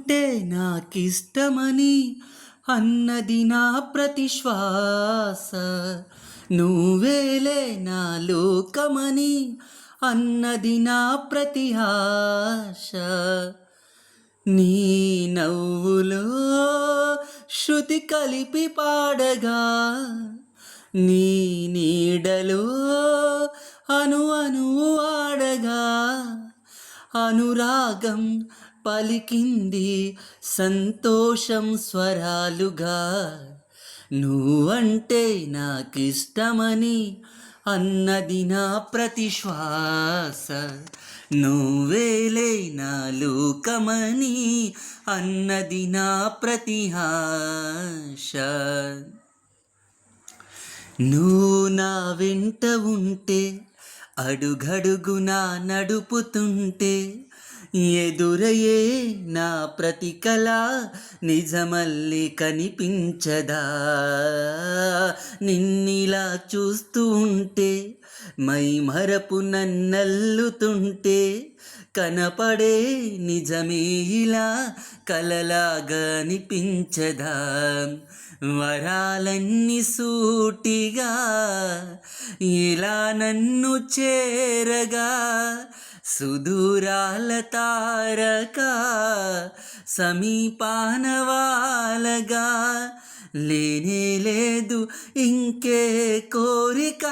నువ్వంటే నాకిష్టమని అన్నది నా ప్రతి శ్వాస. నువ్వేలే నా లోకమని అన్నది నా ప్రతి ఆశ. నీ నవ్వులో శృతి కలిపి పాడగా, నీ నీడలో అను అణువు ఆడగా, అనురాగం పలికింది సంతోషం స్వరాలుగా. నువ్వంటే నాకిష్టమని అన్నది నా ప్రతి శ్వాస. నువ్వేలే నా లోకమని అన్నది నా ప్రతి ఆశ. నువ్వు నా వెంట ఉంటే, అడుగడుగునా నడుపుతుంటే, ఎదురయ్యే నా ప్రతి కళ నిజమల్లి కనిపించదా. నిన్నిలా చూస్తూ ఉంటే, మై మరపు నన్నల్లుతుంటే, కనపడే నిజమే ఇలా కలలాగా అనిపించదా. వరాలన్నీ సూటిగా ఇలా నన్ను చేరగా, సుదూరాల తారక సమీపాన వాలగా, లేనే లేదు ఇంకే కోరిక.